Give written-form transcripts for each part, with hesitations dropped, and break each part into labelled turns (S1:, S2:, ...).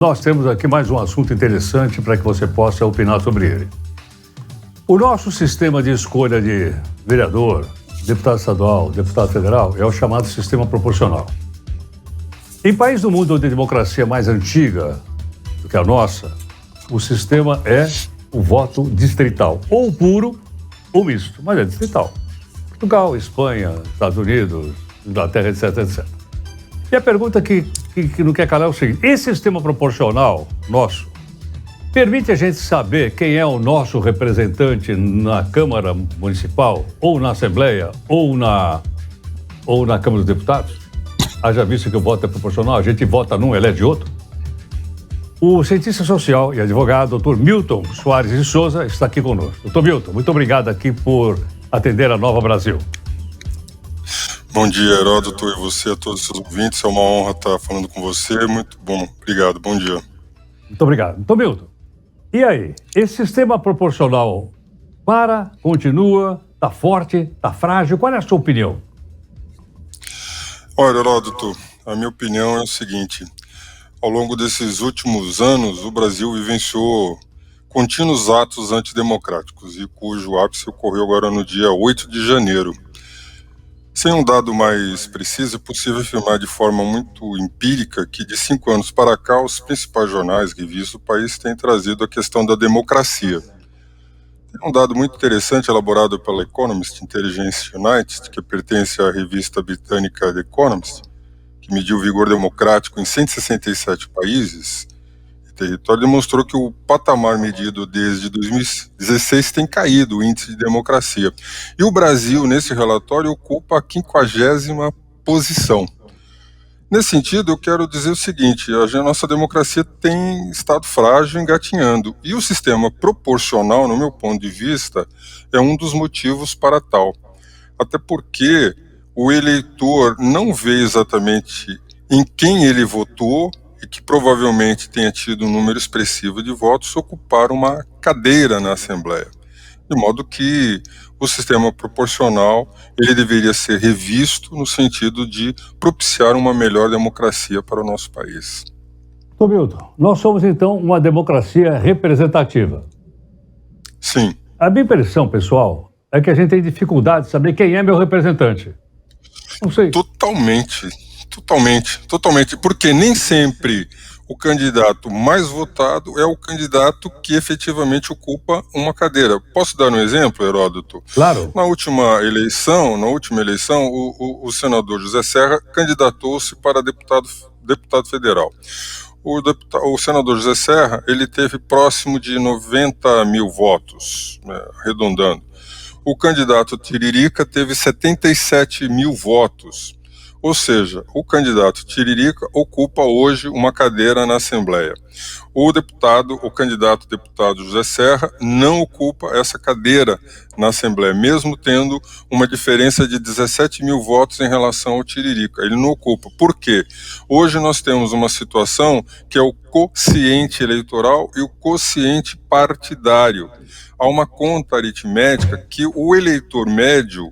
S1: Nós temos aqui mais um assunto interessante para que você possa opinar sobre ele. O nosso sistema de escolha de vereador, deputado estadual, deputado federal, é o chamado sistema proporcional. Em países do mundo onde a democracia é mais antiga do que a nossa, o sistema é o voto distrital, ou puro ou misto, mas é distrital. Portugal, Espanha, Estados Unidos, Inglaterra, etc, etc. E a pergunta que não quer calar é o seguinte: esse sistema proporcional nosso permite a gente saber quem é o nosso representante na Câmara Municipal, ou na Assembleia, ou na Câmara dos Deputados? Haja visto que o voto é proporcional, a gente vota num, elege outro. O cientista social e advogado, Dr. Milton Soares de Souza, está aqui conosco. Dr. Milton, muito obrigado aqui por atender a Nova Brasil.
S2: Bom dia, Heródoto, e você, a todos os seus ouvintes. É uma honra estar falando com você. Muito bom. Obrigado. Bom dia.
S1: Muito obrigado. Dr. Milton, e aí? Esse sistema proporcional continua, está forte, está frágil? Qual é a sua opinião?
S2: Olha, Heródoto, a minha opinião é o seguinte: ao longo desses últimos anos, o Brasil vivenciou contínuos atos antidemocráticos, e cujo ápice ocorreu agora no dia 8 de janeiro. Sem um dado mais preciso, é possível afirmar de forma muito empírica que de 5 anos para cá, os principais jornais, revistas do país têm trazido a questão da democracia. Tem um dado muito interessante elaborado pela Economist Intelligence United, que pertence à revista britânica The Economist, que mediu o vigor democrático em 167 países e território, demonstrou que o patamar medido desde 2016 tem caído, o índice de democracia. E o Brasil, nesse relatório, ocupa a 50ª posição. Nesse sentido, eu quero dizer o seguinte: a nossa democracia tem estado frágil, engatinhando, e o sistema proporcional, no meu ponto de vista, é um dos motivos para tal. Até porque o eleitor não vê exatamente em quem ele votou e que provavelmente tenha tido um número expressivo de votos ocupar uma cadeira na Assembleia. De modo que o sistema proporcional ele deveria ser revisto no sentido de propiciar uma melhor democracia para o nosso país.
S1: Dr. Milton, nós somos então uma democracia representativa.
S2: Sim.
S1: A minha impressão, pessoal, é que a gente tem dificuldade de saber quem é meu representante. Não sei. Totalmente, porque nem sempre o candidato mais votado é o candidato que efetivamente ocupa uma cadeira. Posso dar um exemplo, Heródoto? Claro.
S2: Na última eleição, o senador José Serra candidatou-se para deputado federal. O senador José Serra, ele teve próximo de 90 mil votos, né, arredondando. O candidato Tiririca teve 77 mil votos. Ou seja, o candidato Tiririca ocupa hoje uma cadeira na Assembleia. O candidato deputado José Serra não ocupa essa cadeira na Assembleia, mesmo tendo uma diferença de 17 mil votos em relação ao Tiririca. Ele não ocupa. Por quê? Hoje nós temos uma situação que é o quociente eleitoral e o quociente partidário. Há uma conta aritmética que o eleitor médio,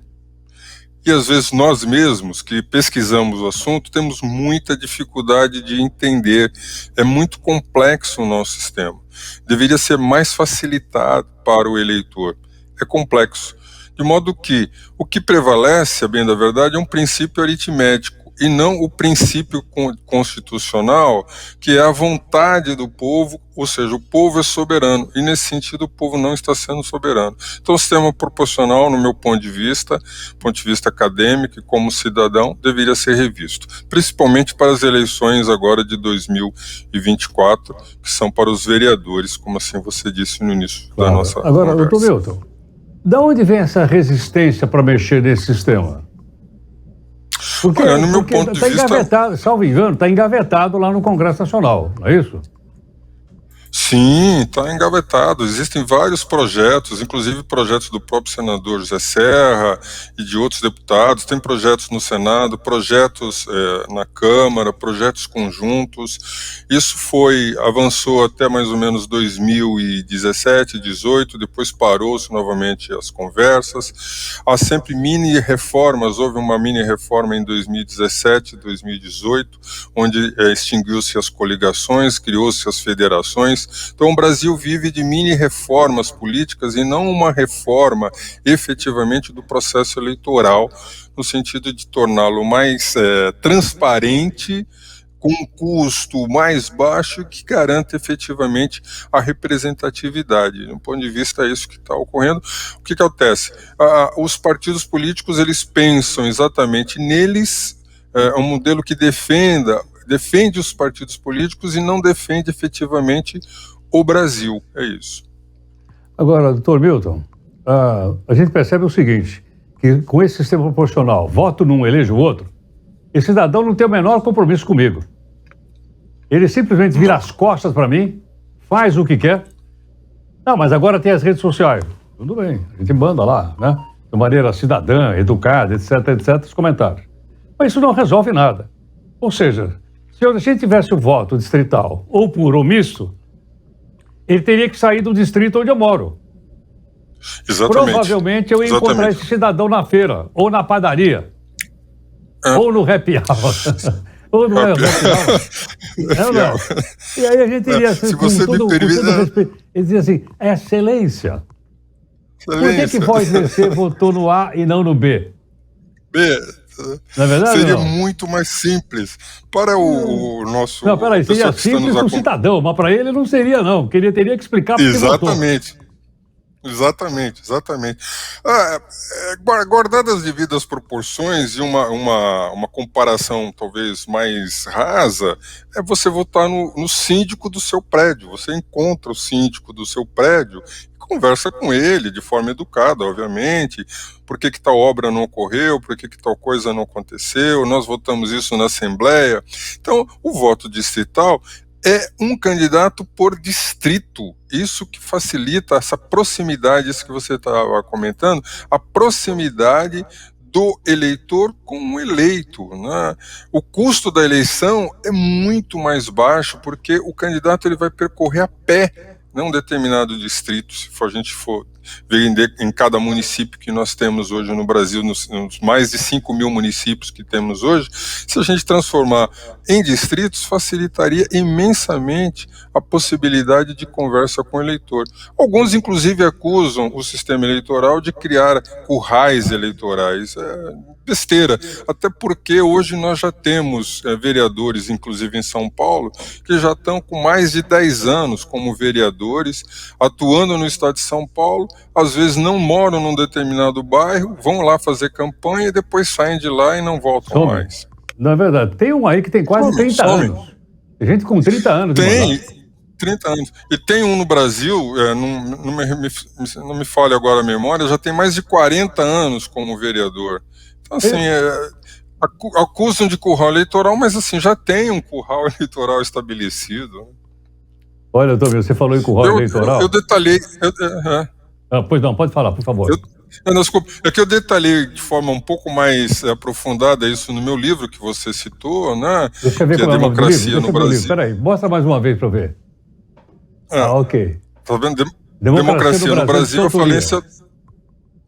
S2: e às vezes nós mesmos que pesquisamos o assunto temos muita dificuldade de entender. É muito complexo o nosso sistema. Deveria ser mais facilitado para o eleitor. É complexo. De modo que o que prevalece, a bem da verdade, é um princípio aritmético e não o princípio constitucional, que é a vontade do povo, ou seja, o povo é soberano, e nesse sentido o povo não está sendo soberano. Então o sistema proporcional, no meu ponto de vista acadêmico e como cidadão, deveria ser revisto, principalmente para as eleições agora de 2024, que são para os vereadores, como assim você disse no início da nossa
S1: Agora,
S2: conversa.
S1: doutor Milton, de onde vem essa resistência para mexer nesse sistema? Porque
S2: no meu ponto de vista,
S1: engavetado, salvo engano, está engavetado lá no Congresso Nacional, não é isso?
S2: Sim, está engavetado. Existem vários projetos, inclusive projetos do próprio senador José Serra e de outros deputados. Tem projetos no Senado, projetos na Câmara, projetos conjuntos. Isso avançou até mais ou menos 2017, 2018, depois parou-se novamente as conversas. Há sempre mini reformas, houve uma mini reforma em 2017, 2018, onde extinguiu-se as coligações, criou-se as federações. Então o Brasil vive de mini reformas políticas e não uma reforma efetivamente do processo eleitoral, no sentido de torná-lo mais transparente, com um custo mais baixo que garanta efetivamente a representatividade. Do ponto de vista é isso que está ocorrendo. O que acontece? Os partidos políticos, eles pensam exatamente neles, um modelo que defende os partidos políticos e não defende efetivamente o Brasil. É isso.
S1: Agora, doutor Milton, a gente percebe o seguinte, que com esse sistema proporcional, voto num, elejo o outro, esse cidadão não tem o menor compromisso comigo. Ele simplesmente vira as costas para mim, faz o que quer. Não, mas agora tem as redes sociais. Tudo bem, a gente manda lá, né? De maneira cidadã, educada, etc, etc, os comentários. Mas isso não resolve nada. Ou seja, se a gente tivesse o voto distrital ou por omisso, ele teria que sair do distrito onde eu moro.
S2: Exatamente.
S1: Provavelmente eu ia encontrar esse cidadão na feira, ou na padaria, ou no happy hour. Ou no happy hour. E aí a gente iria,
S2: se você
S1: com todo respeito, ele dizia assim, excelência. Por que Voz DC votou no A e não no B? Não é verdade,
S2: seria muito mais simples para o nosso...
S1: Não, peraí, seria simples para o cidadão, mas para ele não seria, não, porque ele teria que explicar por que
S2: Exatamente. Exatamente. Guardadas as devidas proporções e uma comparação talvez mais rasa, é você votar no síndico do seu prédio. Você encontra o síndico do seu prédio e conversa com ele de forma educada, obviamente. Por que tal obra não ocorreu? Por que tal coisa não aconteceu? Nós votamos isso na Assembleia. Então, o voto distrital é um candidato por distrito. Isso que facilita essa proximidade, isso que você estava comentando, a proximidade do eleitor com o eleito, né? O custo da eleição é muito mais baixo, porque o candidato ele vai percorrer a pé num determinado distrito, se a gente for ver em cada município que nós temos hoje no Brasil, nos mais de 5 mil municípios que temos hoje, se a gente transformar em distritos, facilitaria imensamente a possibilidade de conversa com o eleitor. Alguns, inclusive, acusam o sistema eleitoral de criar currais eleitorais. Besteira, até porque hoje nós já temos vereadores, inclusive em São Paulo, que já estão com mais de 10 anos como vereadores, atuando no estado de São Paulo, às vezes não moram num determinado bairro, vão lá fazer campanha e depois saem de lá e não voltam mais.
S1: Não é verdade, tem um aí que tem quase 30 anos, tem gente com 30 anos.
S2: Tem 30 anos, e tem um no Brasil, não me falha agora a memória, já tem mais de 40 anos como vereador. Então, assim, acusam de curral eleitoral, mas assim, já tem um curral eleitoral estabelecido.
S1: Olha, Tomil, você falou em curral eleitoral.
S2: Eu detalhei...
S1: pois não, pode falar, por favor.
S2: Desculpa, é que eu detalhei de forma um pouco mais aprofundada isso no meu livro que você citou, né?
S1: Deixa eu ver
S2: que é a Democracia no Brasil.
S1: Peraí, mostra mais uma vez para eu ver. Ok.
S2: Tá vendo? Democracia no Brasil, a falência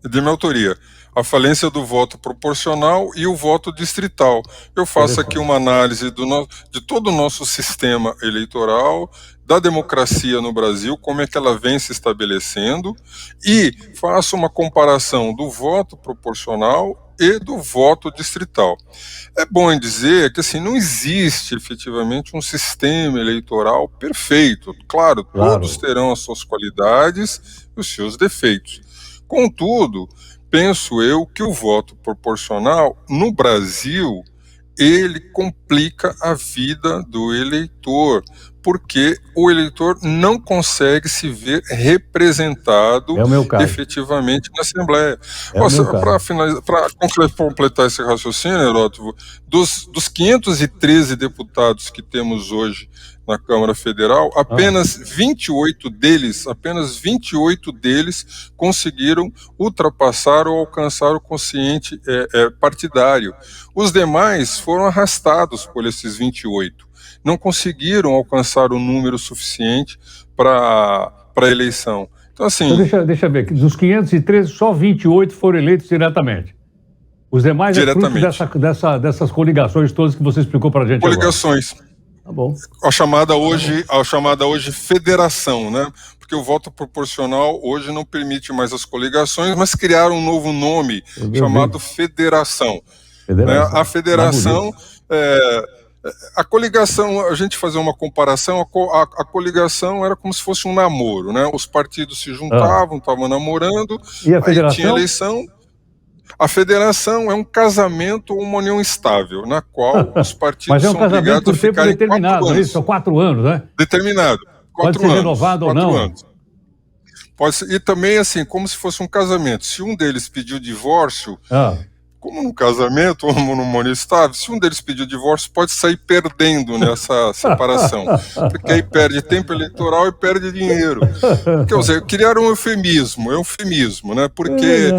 S2: de minha autoria. A falência do voto proporcional e o voto distrital. Eu faço aqui uma análise de todo o nosso sistema eleitoral, da democracia no Brasil, como é que ela vem se estabelecendo, e faço uma comparação do voto proporcional e do voto distrital. É bom dizer que assim, não existe efetivamente um sistema eleitoral perfeito. Claro, todos terão as suas qualidades e os seus defeitos. Contudo, penso eu que o voto proporcional, no Brasil, ele complica a vida do eleitor, porque o eleitor não consegue se ver representado efetivamente na Assembleia. Para completar esse raciocínio, Heródoto, dos 513 deputados que temos hoje na Câmara Federal, apenas 28 deles conseguiram ultrapassar ou alcançar o quociente partidário. Os demais foram arrastados por esses 28. Não conseguiram alcançar o número suficiente para a eleição. Então, assim...
S1: Então, deixa eu ver, dos 513, só 28 foram eleitos diretamente. Os demais é fruto dessas coligações todas que você explicou para a gente
S2: coligações.
S1: Agora. Tá bom.
S2: A chamada hoje federação, né? Porque o voto proporcional hoje não permite mais as coligações, mas criaram um novo nome chamado federação. A federação... A coligação, a gente fazer uma comparação, a coligação era como se fosse um namoro, né? Os partidos se juntavam, estavam namorando,
S1: e a federação?
S2: Aí tinha eleição. A federação é um casamento ou uma união estável, na qual os partidos são obrigados a ficarem 4 anos. Mas é um casamento por tempo determinado, é isso? São 4 anos, né? Determinado.
S1: Pode ser renovado ou não?
S2: Anos. Pode ser, e também, assim, como se fosse um casamento. Se um deles pediu divórcio... Como no casamento ou no união estável, se um deles pedir divórcio, pode sair perdendo nessa separação. Porque aí perde tempo eleitoral e perde dinheiro. Quer dizer, criaram um eufemismo, né? Porque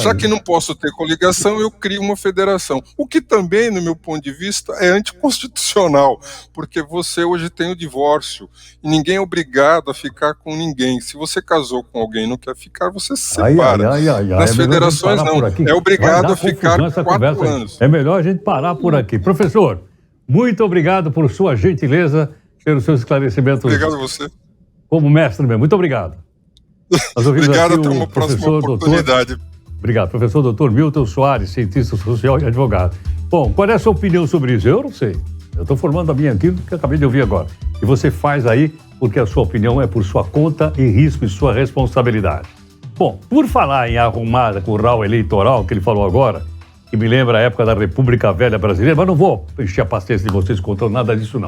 S2: já que não posso ter coligação, eu crio uma federação. O que também, no meu ponto de vista, é anticonstitucional, porque você hoje tem o divórcio e ninguém é obrigado a ficar com ninguém. Se você casou com alguém e não quer ficar, você se separa. Nas federações não, é obrigado a ficar 4 anos.
S1: É melhor a gente parar por aqui. Professor, muito obrigado por sua gentileza, pelos seus esclarecimentos.
S2: Obrigado a você.
S1: Como mestre mesmo. Muito obrigado.
S2: Obrigado, até uma próxima oportunidade.
S1: Obrigado. Professor Dr. Milton Soares, cientista social e advogado. Bom, qual é a sua opinião sobre isso? Eu não sei. Eu estou formando a minha aqui, que eu acabei de ouvir agora. E você faz aí porque a sua opinião é por sua conta e risco e sua responsabilidade. Bom, por falar em arrumar curral eleitoral, que ele falou agora, que me lembra a época da República Velha Brasileira, mas não vou encher a paciência de vocês contando nada disso, não.